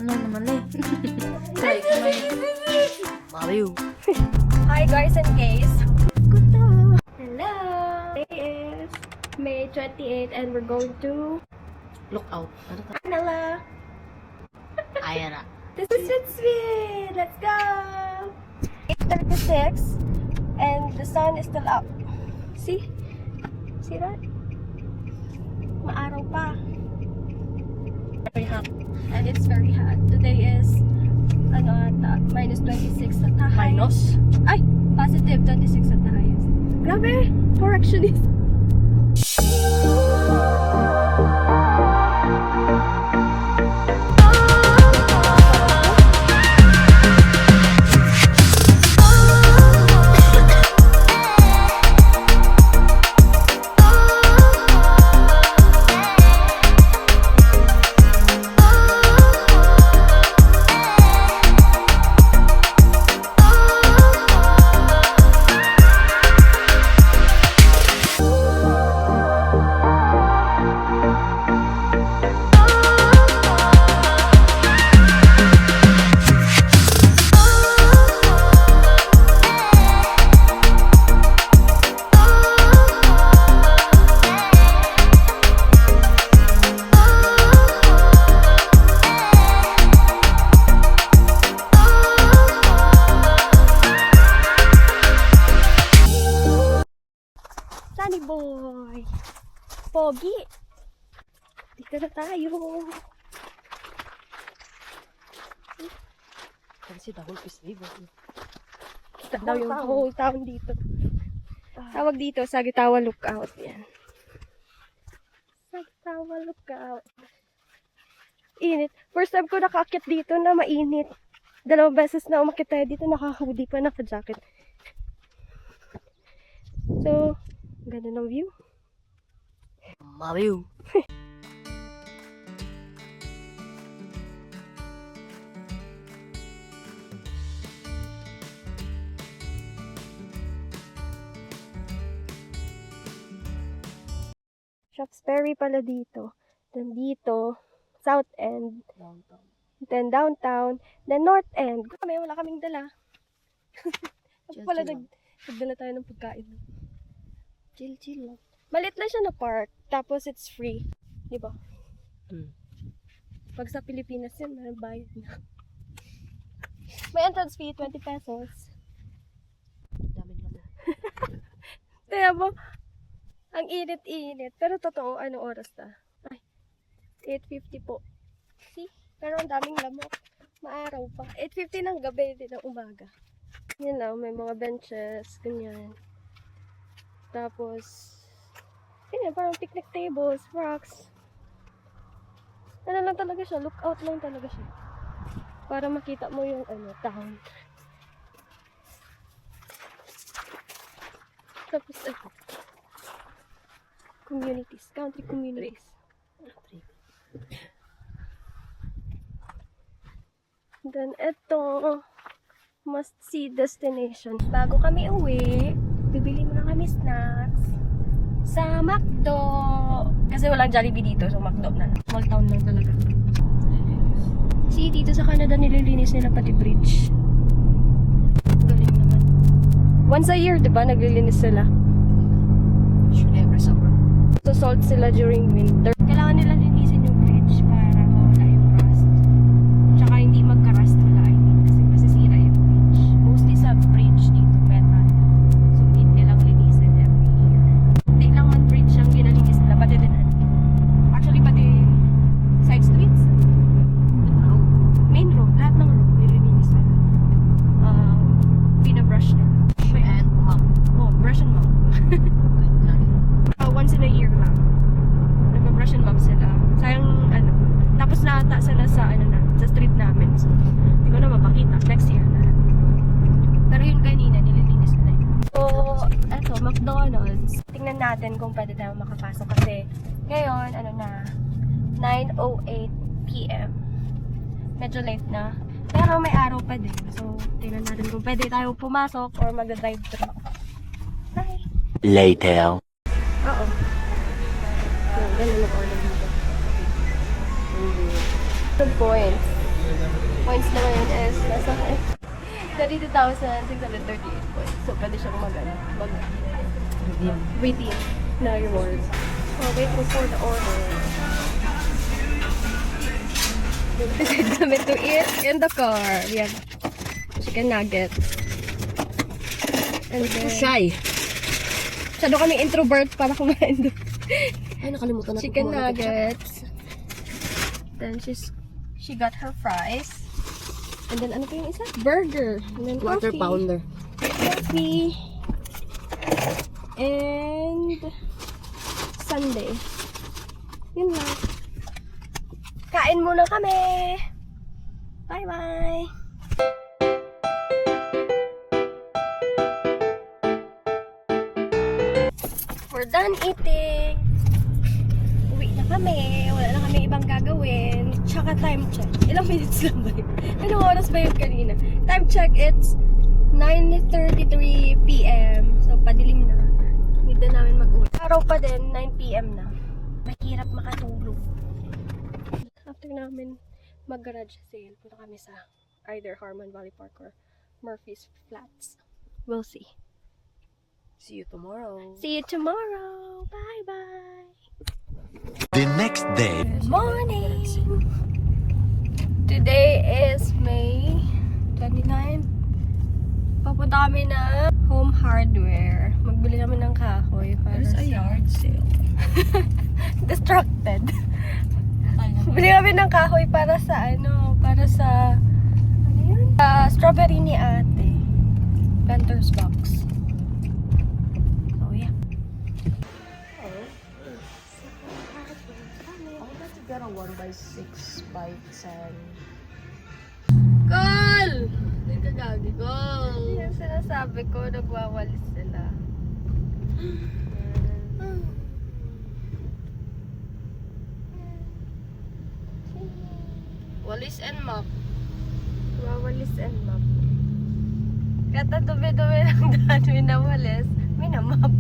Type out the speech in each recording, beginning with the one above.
lang naman eh. Try ko may Mario. Hi guys and gays. Hello. It is May 28 and we're going to Look out. Ano ka? Manila. Ayan na. This is Sweet. Let's go. 8:36 and the sun is still up. See? See that? Maaraw pa. Very hot. And it's very hot. Today is minus 26 at the highest. Minus? Ay! Positive 26 at the highest. Grabe! Correction is... Sunny boy! Pogi! Dito na tayo! Kasi the whole is live. Kita daw yung whole town dito. Tawag dito, Sagitawa Lookout. Yan. Sagitawa Lookout. Init. First time ko nakakit dito na mainit. 2 beses na umakit tayo dito, naka-hoodie pa, naka-jacket. So, ganda ng view. Mario. Shopsbury pala dito. Then dito, South End. Downtown. Then downtown. Then North End. Kami, wala kaming dala. Chill, Pala chill lang. nagdala tayo ng pagkain. Chill lang. Malit lang siya na park. Tapos it's free. Di ba? Pag sa Pilipinas yun, may bayad na. May entrance fee, 20 pesos. Daming naman. Kaya mo, ang init-init. Pero totoo, ano oras na? Ay, 8:50 po. See? Pero ang daming lamok. Maaraw pa. 8:50 ng gabi, din ng umaga. Yan lang, may mga benches, ganyan. Tapos, ganyan, parang picnic tables, rocks. Ano lang talaga siya, lookout lang talaga siya. Para makita mo yung town. Tapos, communities, country communities. Then, ito, must-see destination. Bago kami uwi, bibili muna kami snacks sa McDo. Kasi walang Jollibee dito, so McDo na lang. Small town lang talaga. See, dito sa Canada nililinis nila pati bridge. Galing naman. Once a year, diba, naglilinis sila. Usually every summer. So, salt sila during winter. Kailangan nila linisin yung bridge para mawala yung rust. Tsaka hindi magka-rust wala, kasi masisira yung bridge. Mostly sa bridge dito, metal. So, need nilang linisin every year. Hindi lang man bridge ang ginalinis nila, pati din actually, pati side streets. Main road, lahat ng road nililinis nila. Pinabrush nila. And mom. Oh, brush and mop. Once in a year lang. Nag-brush and mop sila. Sayang, tapos nata sila sa, sa street namin. So, hindi ko na mapakita. Next year na. Pero yun kanina, nililinis nila yun. So, eto, McDonald's. Tingnan natin kung pwede tayo makapasok kasi ngayon, 9:08 p.m. Medyo late na. Pero may araw pa din. So, tingnan natin kung pwede tayo pumasok or mag-drive-thru. Bye! Later. Oo. Yan, ganun mag-order dito. Good points. Points na ngayon is nasa 32,638 points. So, pwede siyang mag-redeem na rewards. So, waiting for the order. Decide kami to eat in the car. We have chicken nuggets. And then, Shy. masyado kami introvert para kumain doon. Ay, nakalimutan na. Chicken nuggets. Then she got her fries. And then ano pa yung isa? Burger. And then Quarter coffee. pounder. Coffee. And sundae. Yun lang. Kain muna kami. Bye-bye. We're done eating. Uwi na kami. Wala na kami ibang gagawin. Tsaka time check. Ilang minutes lang ba yun? Anong oras ba yun kanina? Time check, it's 9:33 p.m. So, padilim na. Need na namin mag-uwi. Araw pa din, 9 p.m. na. Mahirap makatulog. After namin mag-garage sale, punta kami sa either Harmon Valley Park or Murphy's Flats. We'll see. See you tomorrow. See you tomorrow. Bye-bye. The next day. Good morning. Today is May 29. Papunta kami na Home Hardware. Magbili kami ng kahoy para There's sa a yard sale. distracted. Bili kami ng kahoy para sa ano yun? Strawberry ni ate. Planter's box. So yeah. I would like to get a 1x6 by 10. Goal! Hindi ka gagi. Goal! Yung sinasabi ko, nagwawalis sila. Walis and mop. Wawalis and map. Kata dumi-dumi lang daan, minawalis, minamap.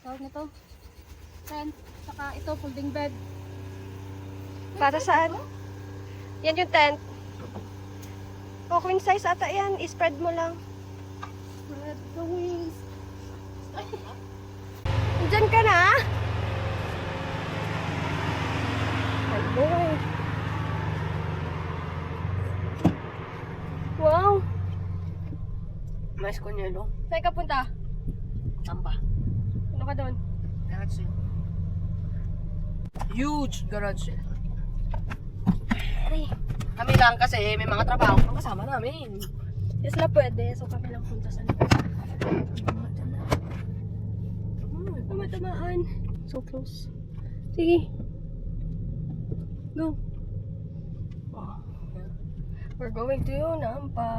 Tawag nito. Tent. Saka ito, folding bed. Para saan? Yan yung tent. O, queen size ata yan. I-spread mo lang. Spread the wings. Diyan ka na? My boy. Wow. Mais Conyelo. Saan ka punta? Tamba. Ano ka doon? Garage sale. Huge garage sale. Ay, Kami lang kasi may mga trabaho pang kasama namin. di sila pwede. So kami lang punta sa Tumatamaan. So close. Sige. Go. We're going to Nampa.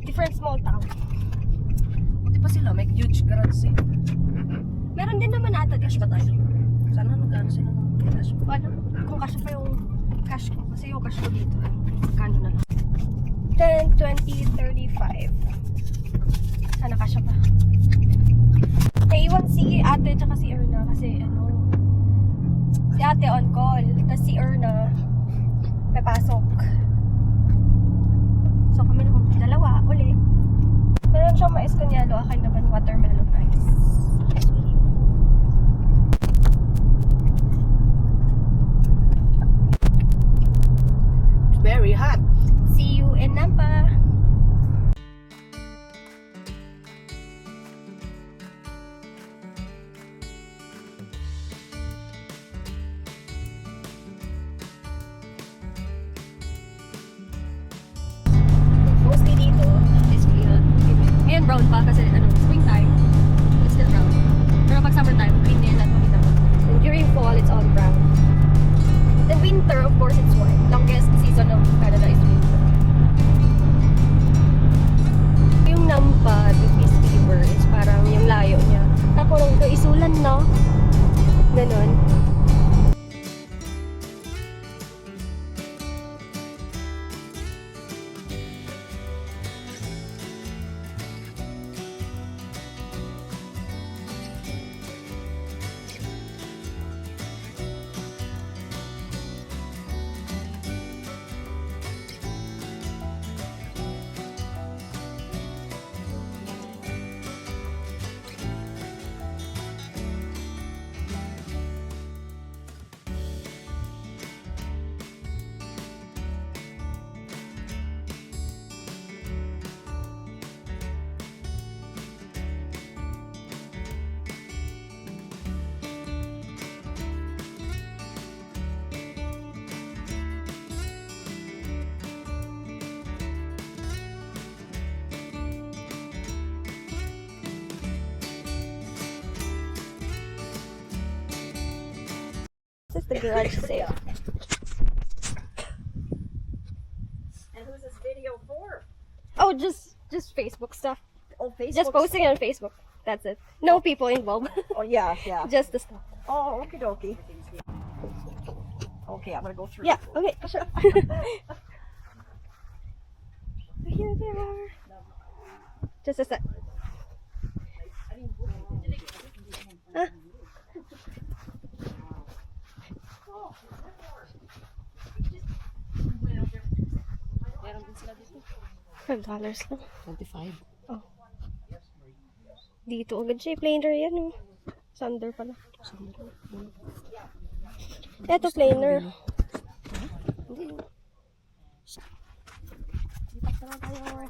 Different small town. Buti pa sila, may huge garage sale. Meron din naman ata Cash pa tayo. Sana magkano sila ng cash pa. Paano? Kung cash pa yung cash ko. Kasi yung cash ko dito. Kano na lang? 10, 20, 35. Sana kasya pa. Naiwan si ate tsaka si Erna kasi si ate on call. Tapos si Erna may pasok. So kami naman dalawa uli. Meron siyang mais kanyalo, akin naman watermelon ice. Very hot. See you in Nampa. Mostly dito is clear. Ngayon brown pa kasi springtime. It's still brown. Pero pag summertime, green din lahat makita mo. And during fall, it's all brown. Then winter, of course, it's white. Longest season of Canada is winter. Yung Nampa, the Peace River, is parang yung layo niya. Tapos ito isulan, no? Ganon. This is the garage sale. And who's this video for? Oh, just Facebook stuff. Oh, Facebook. Just posting it on Facebook. That's it. No people involved. Oh, yeah, yeah. Just the stuff. Oh, okie dokie. Okay, I'm gonna go through. Yeah, okay, sure. Here they are. Just a sec. Huh? $5 lang. 25. Dito agad siya. Planer yan. Oh. Sander pala. Eto planer.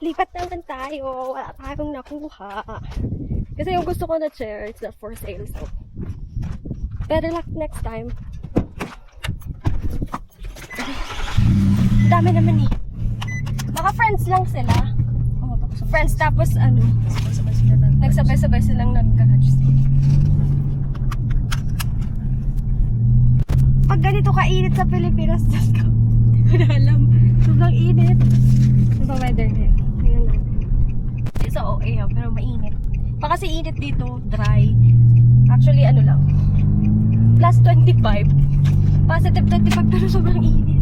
Lipat naman tayo. Wala tayong nakuha. Kasi yung gusto ko na chair, it's not for sale. So, better luck next time. Dami naman eh. Baka friends lang sila. Friends tapos nagsabay-sabay silang nag-garage sale. Pag ganito kainit sa Pilipinas, Diyos ko, hindi ko na alam. Sobrang init. Ano ba weather na yun? Tingnan natin. It's so OA pero mainit. Pa kasi init dito, dry. Actually, ano lang. Plus 25. Positive 25 pero sobrang init.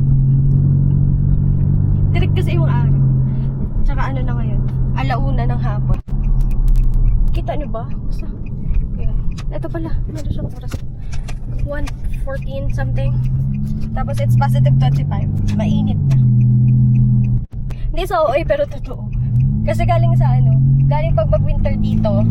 Direct kasi yung araw. Tsaka ano na ngayon? Alauna ng hapon. Kita nyo ba? Basta. Ayan. Ito pala. Meron siyang oras. 1:14 something. Tapos it's positive 25. Mainit na. Hindi sa OA pero totoo. Kasi galing sa galing pag mag-winter dito,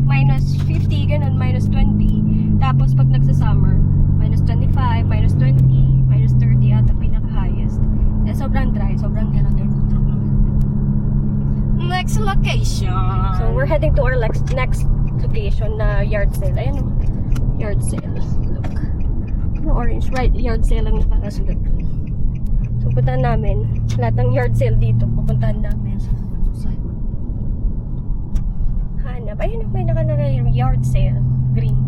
minus 50, ganun, minus 20. Tapos pag nagsa-summer, minus 25, minus 20, minus 30 at ang pinaka-highest. Eh, sobrang dry, sobrang gano'n. Next location. So, we're heading to our next location na yard sale. Ayan o. Yard sale. Look. Ano orange? Right, yard sale ang nakasulat ko. So, puntahan namin. Lahat ng yard sale dito, pupuntahan namin. Hanap. Ayun, may nakalagay yard sale. Green.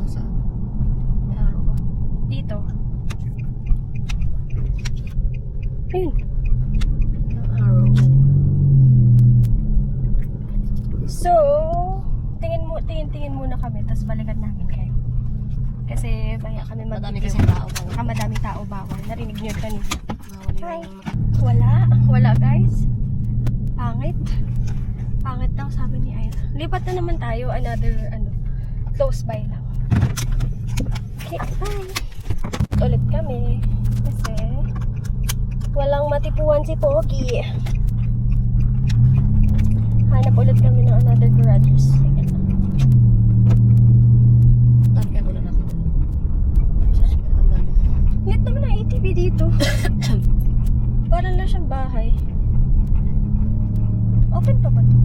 Saan? May araw ba? Dito. Ayun. Araw. So, tingin muna kami, tapos balikan namin kayo. Kasi baya kami Madami mag-video. kasi tao. Baka madaming tao bawal. Narinig nyo kanina. Bawal Hi. yung Wala guys. Pangit. Pangit daw, sabi ni Ira. Lipat na naman tayo. Another, close by lang. Okay, bye. Ulit kami. Kasi, walang matipuan si Pogi. Hanap ulit kami ng another garages. Sige na. Tangka ko lang ako. Ang dami. Lit naman ang ATV dito. Parang lang siyang bahay. Open pa ba ito?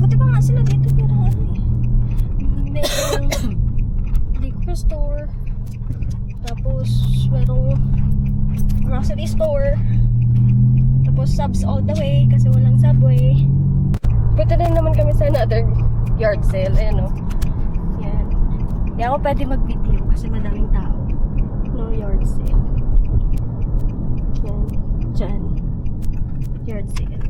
Buti pa nga sila dito, pero merong liquor store. Tapos merong grocery store. Tapos subs all the way kasi walang subway. Punta rin naman kami sa another yard sale. Ayan o. Yan. Hindi ako pwede mag-video kasi madaming tao. No yard sale. Yan. Diyan. Yard sale.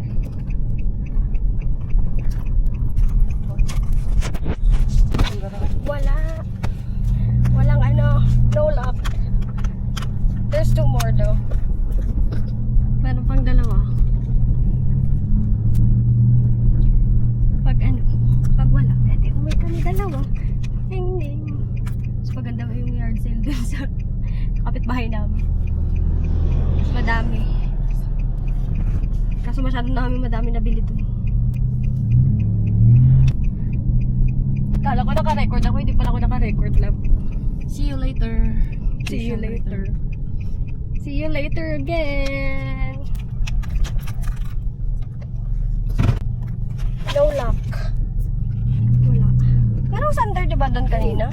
Wala. Walang no lock. There's 2 more though. Meron pang 2. Pag wala, pwede umay kami 2. Ding ding. Mas maganda ba yung yard sale dun sa kapitbahay namin. Madami. Kaso masyado na kami madami nabili dun. Kala ko naka-record ako, hindi pala ako naka-record, love. See you later. See you later. See you later again. No luck. Wala. Merong sander diba doon kanina?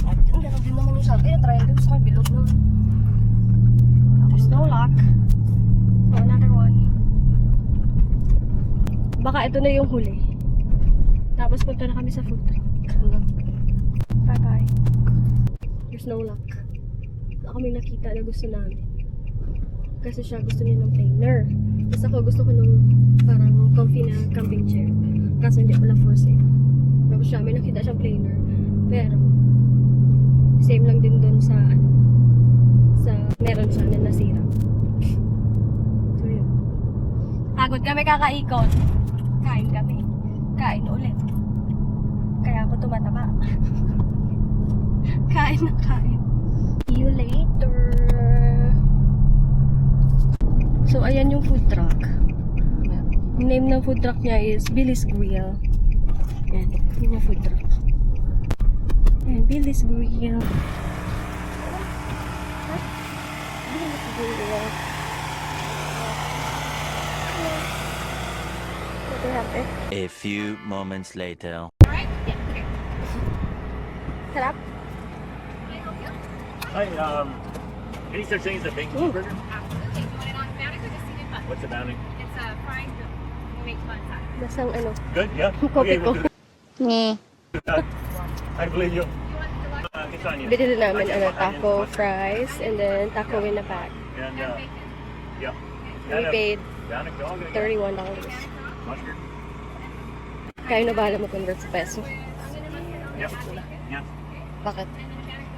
Ang gano'n din naman yung sander. Try doon sa bilog na. There's no luck. So another one. Baka ito na yung huli. Tapos punta na kami sa food truck. Bye bye. There's no luck. Wala kami nakita na gusto namin. Kasi siya gusto niya ng plainer. Tapos ako gusto ko nung parang comfy na camping chair. Kaso hindi pala for sale. Tapos siya, may nakita siyang plainer. Pero, same lang din dun sa meron siya na nasira. So yun. Pagod kami kakaikot. Kain kami. Kain ulit. Kaya ako tumataba. Kain na kain. See you later. So, ayan yung food truck. Yung name ng food truck niya is Billy's Grill. Ayan, yun yung food truck. Ayan, Billy's Grill. Billy's Grill. What do you have there? A few moments later. Sarap? Hi, any such thing as a big cheeseburger? Absolutely. Do you want it on Bounty or just seated bun? What's the bounty? It's a fried we make bun size. Lasang Good, yeah? Kopi Okay, we'll ko. do that. I believe you. You want the deluxe It's on you. Binili namin taco fries and then taco in a pack. And, bacon? yeah. We paid Down and dog again. $31. Mustard? Kayo na bahala mag-convert sa peso. Yep. Yeah. Bakit?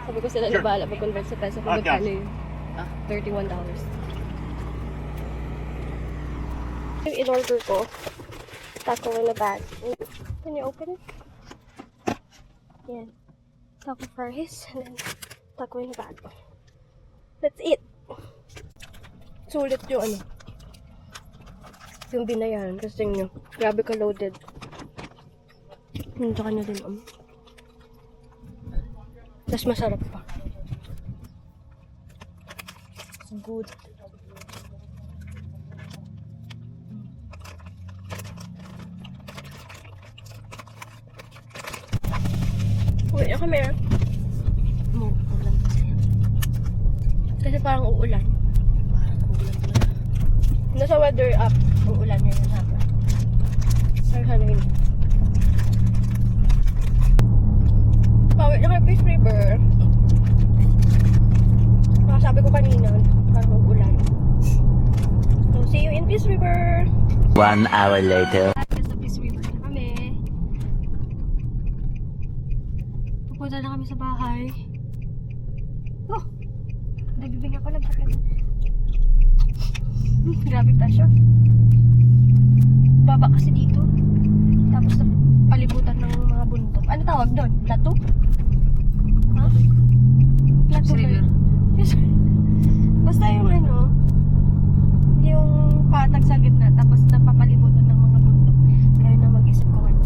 Sabi ko sila na Sure. bahala mag-convert sa peso kung Okay. magkano yun. $31. Yung in-order ko, taco in a bag. Can you open it? Yan. Taco fries and then taco in a bag. That's it. Sulit yung yung binayaran. Kasi tingnan nyo, grabe ka loaded. Sa kanya din Tapos masarap pa. Good. Uwi na kami Ulan kasi. Kasi parang uulan. Ulan talaga. Nasa weather app, uulan yun yung hapon. Ay, sana yun. Pauwi na kay Peace River. Sabi ko kanina, parang uulan. So, see you in Peace River! 1 hour later. Sa Peace River na kami. Pupunta na kami sa bahay. Oh! Nabibigyan ko lang sa Grabe pa siya. Mababa kasi dito. Tapos palibutan ng mga bundok. Ano tawag doon? Plateau? Ha? Plateau ba yun? Yes. Basta yung ano, yung patag sa gitna, tapos napapalibutan ng mga bundok. Kaya na mag-isip ko ano.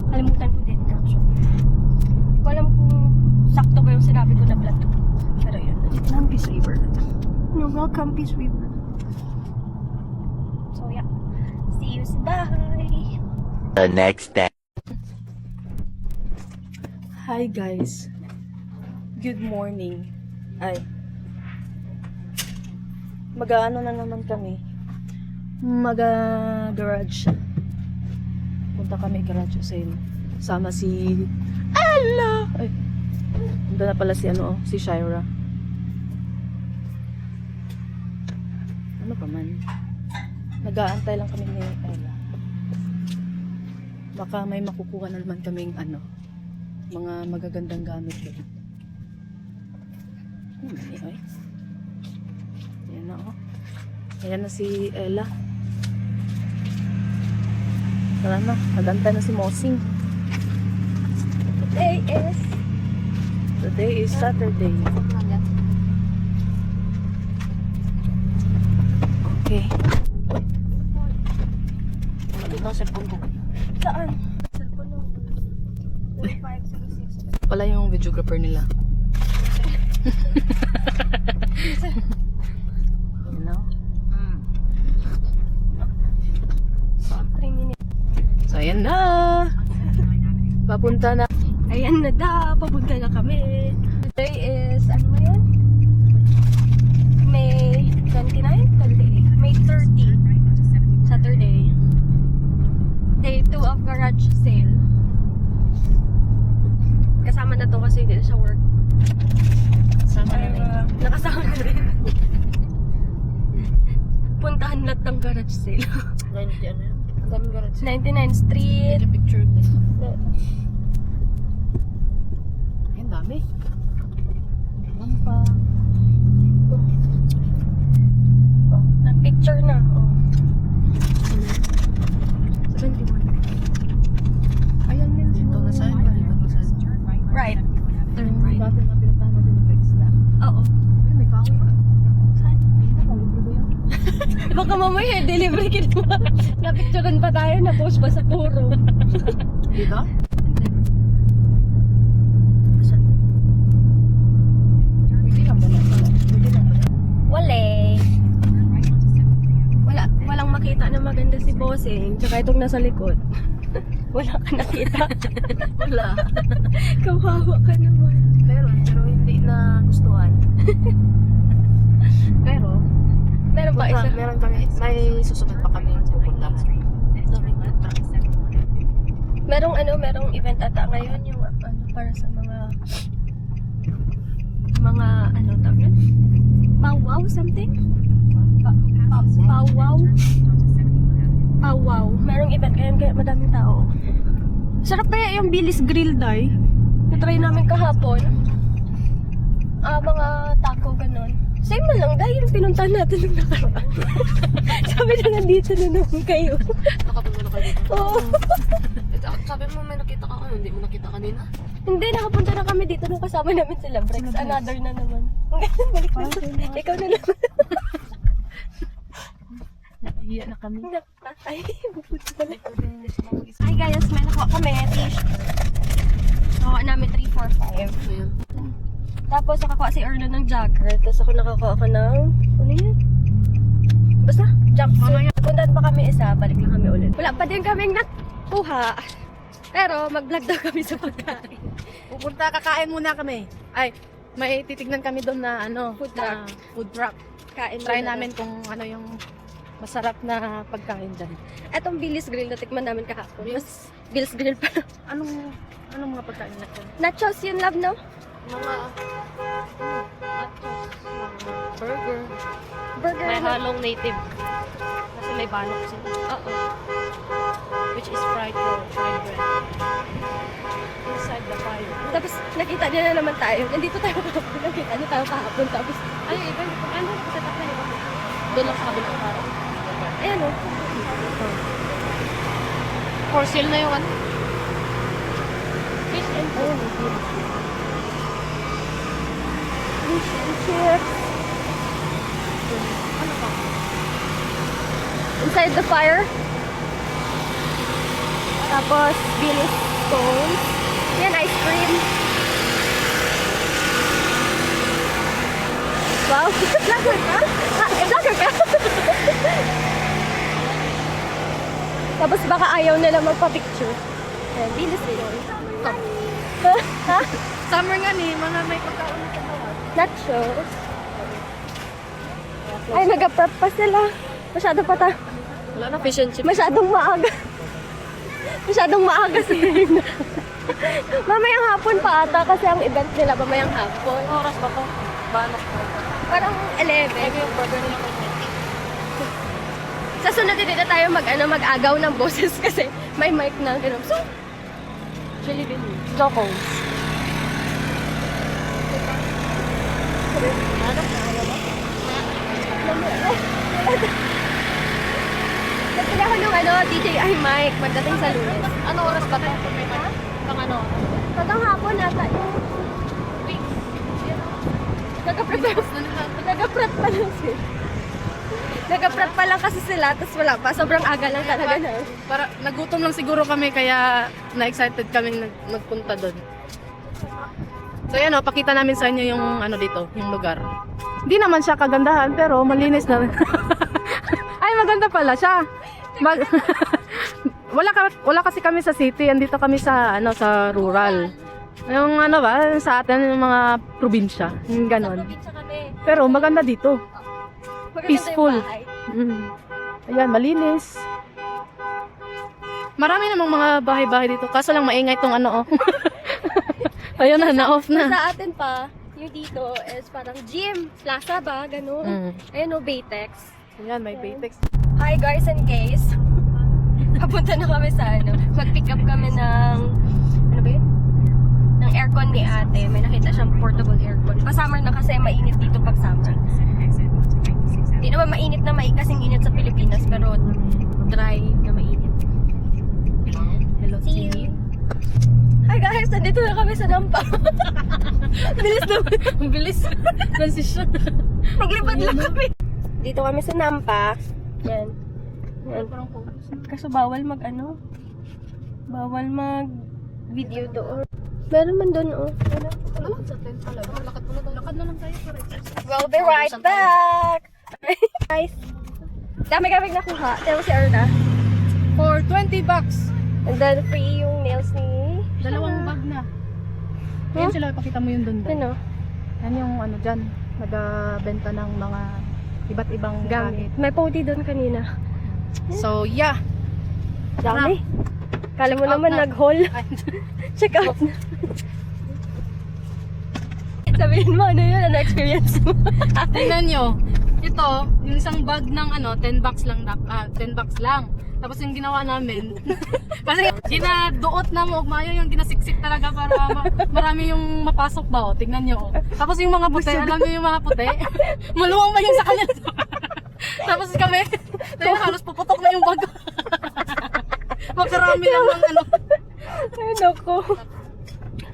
Kalimutan ko din actually. Walang kung sakto ba yung sinabi ko na plateau. Pero yun, ng Peace River. No, welcome Peace River. So yeah, see you sa bahay. The next day. Hi guys. Good morning. Ay. Mag-ano na naman kami. Mag-garage. Punta kami garage sale. Sama si Ella. Ay. Doon na pala si si Shira. Ano pa man? Nag-aantay lang kami ni Ella. Baka may makukuha na naman kaming mga magagandang gamit doon. Ay. Ayan na Ayan na si Ella. Tara na, nagantay na si Mosing. Today is Saturday. Okay. Ano na cellphone ko? Saan? Cellphone mo. 506. Pala yung videographer nila. You know? 3 minutes. So, ayan na! Papunta na. Ayan na papunta na kami. Today is, ano ba yun? May 29? 28? May 30. Saturday. Day 2 of garage sale. Kasama na to kasi hindi na siya work. Sama na rin. Nakasama na rin. Puntahan lahat ng garage sale. 99 Street. Picture. Ayan, dami. Ayan pa. Nag-picture na. Oh. 71. Ayan din. Dito na saan? Dito na saan? Right. Turn right. Dati na pinuntahan natin ng Rex na. Oo. Ay, may kahoy yun. Saan? Libre ba yun? Baka mamaya delivery kita. Na-picturean pa tayo, na-post pa sa puro. Dito? Hindi lang ba na? Hindi lang ba na? Walang makita na maganda si Bossing. Tsaka itong nasa likod. Wala ka nakita. Wala. Kawawa ka naman. Pero hindi na gustuhan. Pero, Meron pa isa. meron kami, may susunod pa kami pupuntahan. Merong event ata ngayon yung para sa mga tawag yun? Powwow something? Powwow? Powwow. Merong event kaya madaming tao. Sarap kaya yung Billy's Grill Day. Na-try namin kahapon. Mga taco ganon. Same na lang dahil yung pinuntahan natin nung nakaraan. Sabi na nandito na naman kayo. Nakapunta na kayo dito? Oo. Sabi mo may nakita ka hindi mo nakita kanina? Hindi, nakapunta na kami dito nung kasama namin sila Brex. Another na naman. Balik na. Ikaw na naman. Nahiya na kami. Ay, bubuti pala. Ay guys, may nakuha kami. T-shirt. Nakuha namin 345. Ayan. Tapos nakakuha si Erno ng jogger. Tapos ako nakakuha ko ng, ano yun? Basta, jumpsuit. Puntahan pa kami isa, balik lang kami ulit. Wala pa din kaming nakuha. Pero mag-vlog daw kami sa pagkain. Kakain muna kami. Ay, may titignan kami doon na Food truck. Food truck. Kain Try muna namin kung ano yung masarap na pagkain dyan. Etong Billy's Grill na tikman namin kahapon. Billy's Grill pa. Anong mga pagkain natin? Nachos yun, love, no? Mga burger. Burger May na. halong native. Kasi may balok sila. Oo. Which is fried bread. Inside the fire. Tapos nakita niya na naman tayo. Nandito tayo kahapon. Nakita niya tayo kahapon. Tapos, Ay, iba. Ano na kasi tapos na. Doon lang sa kabilang parang. ayan o. For sale na yung ano. Fish and chips. Fish and chips. Ano pa? Inside the fire. Tapos, Billy's scones. Yan, ice cream. Wow, vlogger ka? Vlogger ka? Tapos baka ayaw nila magpa-picture. Ayan, Billy's scones. Ha? Summer nga ni, mga may pagkaon na sa bawat. Nachos. Ay, nag-prep pa sila. Masyado Wala na fish and chips. Masyadong maaga. Masyadong maaga sila. Mamayang hapon pa ata kasi ang event nila mamayang hapon. Oras ba to? Banok ko. Parang 11. Yung burger nila ko. Sa sunod din na tayo mag-agaw ng boses kasi may mic na gano'n. So, Chili bean. Jocos. Nagpili ako ng DJI mic pagdating sa Lunes. Ano oras ba to? Pang ano? Hanggang hapon ata yung nag-prep pa lang sila. Nag-prep pa lang kasi sila, tapos wala pa. Sobrang aga lang talaga na. Para nagutom lang siguro kami kaya na-excited kami magpunta doon. So yan o, pakita namin sa inyo yung ano dito, yung lugar. Hindi naman siya kagandahan pero malinis na rin. Ay, maganda pala siya. Wala kasi kami sa city, andito kami sa sa rural. Yung ano ba, sa atin yung mga probinsya, yung ganon. Probinsya kami. Pero maganda dito. Magaganda Peaceful. yung bahay. Ayan, malinis. Marami namang mga bahay-bahay dito. Kaso lang maingay tong ano, oh. Ayun na, na-off na. Sa atin pa, yung dito is parang gym, plaza ba, gano'n. Ayan o, Baytex. Ayan, may Baytex. Hi guys and gays. Papunta na kami sa mag-pick up kami ng, ano ba yun? Ng aircon ni ate. May nakita siyang portable aircon. Pa-summer na kasi mainit dito pag summer. Hindi naman mainit na kasing init sa Pilipinas, pero dry na mainit. Hello, See you. Hi guys, nandito na kami sa Nampa. Bilis na. Bilis. Transition. Naglipad lang kami. Dito kami sa Nampa. Yan. Yan. Kaso bawal bawal mag video doon. Meron man doon, oh. Ano sa tent talaga? Lakad mo na doon. Lakad na lang tayo para We'll be right back! Guys, dami kami nakuha. Tell si Erna. For 20 bucks. And then free yung nails ni... Dalawang bag na. Ayun sila, pakita mo yun doon. Ano? Yan yung ano dyan. Nagbenta ng mga iba't ibang gamit. May podi doon kanina. So, yeah. Dami. Kala mo Check out naman na. nag-haul. Check out na. Sabihin mo, ano yun? Ano experience mo? Tingnan nyo. Ito, yung isang bag ng 10 bucks lang. 10 bucks lang. Tapos yung ginawa namin, kasi ginaduot na mo, mayo yung ginasiksik talaga para marami yung mapasok ba, o. Tingnan nyo, o. Tapos yung mga puti, alam nyo yung mga puti? Maluwang ba yung sa kanila? Tapos kami, tayo halos puputok na yung bag. Magkarami lang ng ano. Ay, naku.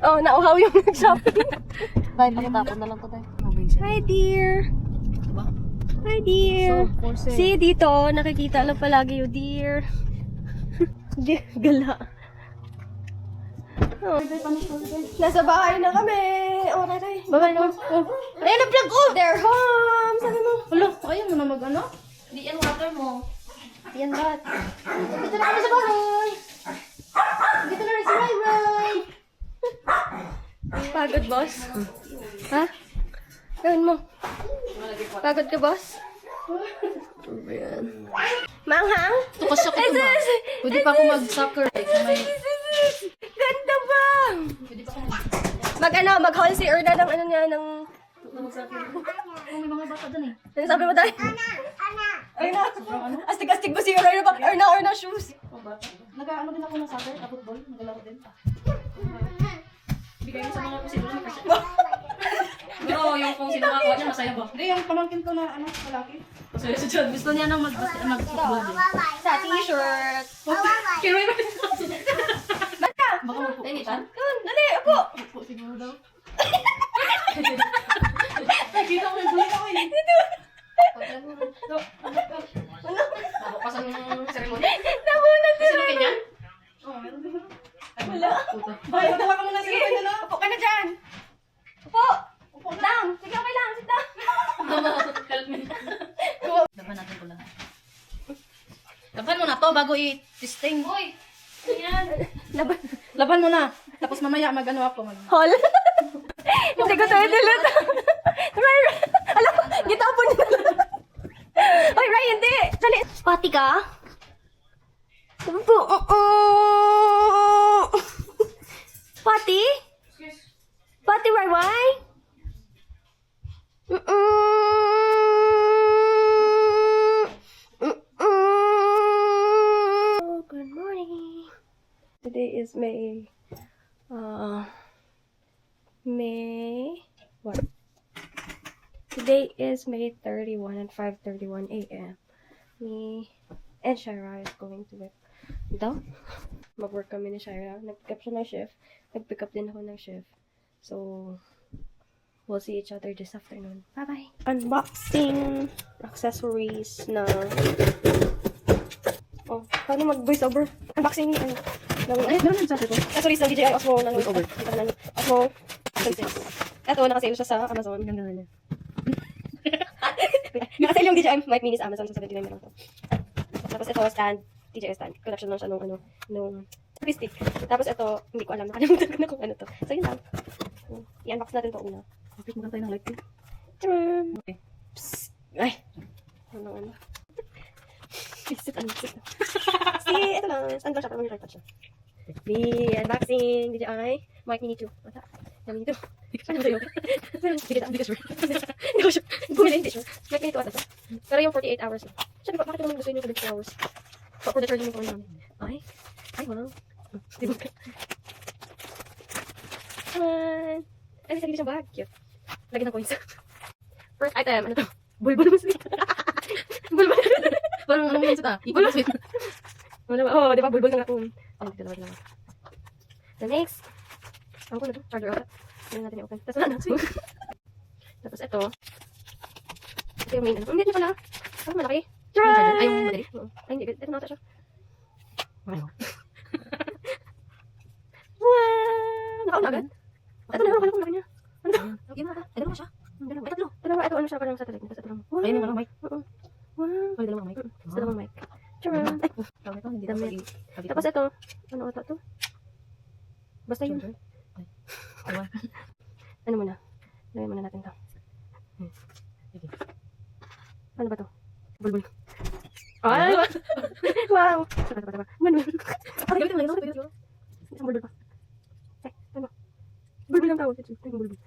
Oh, nauhaw yung nag-shopping. Bye, pakitapon na lang to tayo. Hi, dear. Hi, dear. So, for sale. See, dito, nakikita lang palagi yung deer. Gala. Oh. Nasa bahay na kami. Oh, taray. Bye-bye mo. Ayan na vlog ko. They're home. Sabi mo. Hello, ayaw mo na mag-ano? Di yan water mo. Di yan lahat. Dito na kami sa bahay. Dito na rin si Ray Ray. Pagod, boss? Ha? Gawin mo. Pagod ka, boss? Manghang? Tukasok ko ba? Pwede pa ako mag-soccer. Ganda ba? Mag-haul si Erna ng ng... May mga bata dun eh. Ano sabi mo tayo? Erna! Astig-astig ba si Erna? Erna shoes. Nag-ano din ako ng soccer, football. Nagalaro din. Bigay mo sa mga kung sino na may pero yung kung sino nakakuha niya, masaya ba? Hindi, yung pamangkin ko na lalaki. Masaya siya dyan. Gusto niya nang mag-football din. sa t-shirt. Kiroy ba? Baka! Baka magpuputan? Yun, dali, upo! Upo siguro daw. Nakita ko yung bulit ako eh. Bago pa sa seremony? Nabunan ko Sino kanya? Oo, meron din. Wala. Ay, magawa ka muna Sige, sila. upo ka na dyan. Upo! Upo lang. Sige, okay lang. Sit down. Help me. Laban natin ko lang. Laban mo na to bago i-testing. Hoy! Yan. Laban mo na. Tapos mamaya mag-ano ako. Hol. Hindi ko tayo delete. Ray, alam mo, gitapon niya. Hoy, Ray, hindi. Dali. Pati ka? Pati? Pati, Ray, Ray? Oh, good morning. Today is May what? Today is May 31 at 5:31 a.m. Me and Shira is going to work. Ito? Mag-work kami ni Shira. Nag-pick up siya ng shift. Nag-pick up din ako ng shift. So, we'll see each other this afternoon. Bye-bye! Unboxing accessories na... Oh, paano mag-voice over? Unboxing, ano? Accessories ng DJI Osmo ng voice over. Osmo Senses. Ito, nakasale siya sa Amazon. Ganda na niya. Nakasale yung DJI Mic Mini sa Amazon. So, 79 na lang to. Tapos ito, stand. DJI stand. Collection lang siya nung stick. Tapos ito, hindi ko alam. Nakalimutan ko na kung ano to. So, yun lang. I-unbox natin to una. Kapit mo tayo ng light. Tcharam! Okay. Psst! Ay! Ano? Sit. See, ito lang. Stand lang siya. Parang may tripod siya. The unboxing DJI Mic Mini 2. What's up? Mini 2. Ano ba yun? Hindi ko sure. Hindi ko sure. Bumili, hindi sure. Mic Mini 2 ata to. Pero yung 48 hours lang. Sabi ko, bakit naman gusto yun yung 72 hours? For the charging mo namin. Ay, wow. Di ba? Come on. Ay, may sarili siyang bag. Cute. Lagyan ng coins. First item, ano to? Bulbul mo sweet. Bulbul. Parang ano mo yun sa ta? Ipag sweet. Oh, di ba? Bulbul na nga kung. Oh, dito naman. The next. Ang ko na to. Charger out. Hindi natin i-open. Tapos wala na. Tapos ito. Ito yung main. Ang bit niya pala. Ano malaki? Ay, yung madali? Ay, hindi. Ito na ata siya. Ay, Wow! Nakauna agad? Ito na, akala ko laki niya. Ano ba? okay na. Ay, dalawa siya. Dalawa. Ay, tatlo. Dalawa, ito ano siya, parang satellite. Tapos ito lang. Wow! Ayun yung ano, mic. Oo. Wow! Ay, dalawang mic. Sa dalawang mic. Charan! Ay, Tawag ito, hindi na Damit. pag-i- tapos ito. Ano ata to? Basta yun. Charger. Ay. Ano muna? Lagyan muna natin to. Sige. Ano ba to? Bulbul. Ay! Wow! Taba. Manuel. Ay, gamit mo lang, gamit mo lang. Isang bulbul pa. Ay, ano? Bulbul lang tawag. Ito yung bulbul.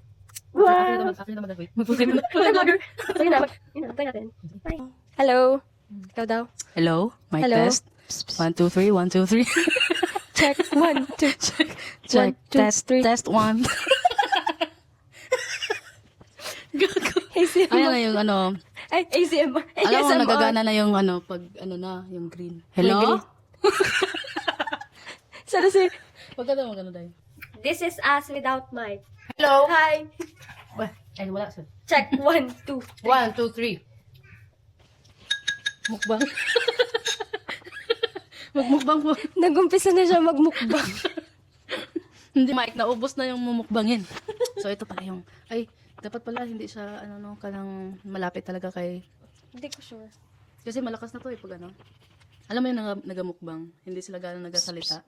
Wow! Wow! After na mag-wait. Mag-full time na. Ay, vlogger! So, yun na. Yun na. Try natin. Bye. Hello. Ikaw daw. Hello, mic Hello. test. 1, 2, 3, 1, 2, 3. Check. 1, 2. Check, 1, 2, test, 3. test 1. ACMR. Ayan na yung ano, Ay, ACMR. alam mo, nagagana na yung ano, pag ano na, yung green. Hello? Sana si... Pag ano mo, gano'n tayo. This is us without mic. Hello. Hi. Ay, wala. Sir. Check. 1, 2. 1, 2, 3. Mukbang. Magmukbang po. Nag-umpisa na siya magmukbang. Hindi, mic, naubos na yung mumukbangin. So, ito pala yung, ay, dapat pala hindi siya, ano, no, kanang malapit talaga kay, Hindi ko sure. kasi malakas na to eh, pag ano. Alam mo yung nagamukbang, hindi sila gano'ng nagasalita.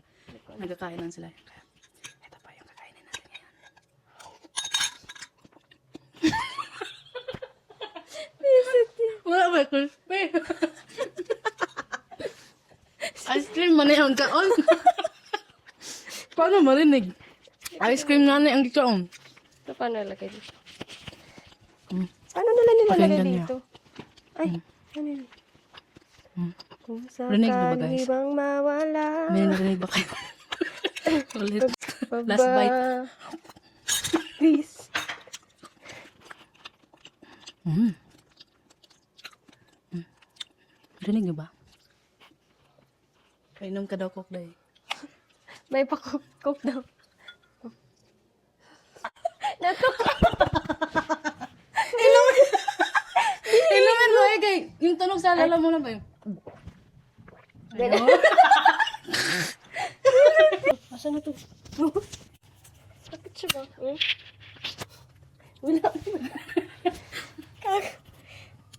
Nagkakain lang sila. Kaya, ito pa yung kakainin natin ngayon. Wala ba? Ice cream man yung kaon. Paano marinig? Ice cream na yung kaon. So, paano nalagay dito? Mm. Paano nila nilalagay Pakinggan niyo. dito? Ay, ano yun? Kung Rinig mo ba, sakali guys? bang mawala. May narinig ba kayo? Ulit. Baba. Last bite. Please. Rinig niyo ba? Painom ka daw, Coke Day. May pa-cook daw. Nato. Inumin mo eh, kay yung tunog sa lala mo na ba yun? Ano? Asan na to? Bakit siya ba? Wala. Kak.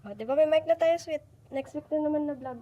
Oh, di ba may mic na tayo, sweet? Next week na naman na vlog.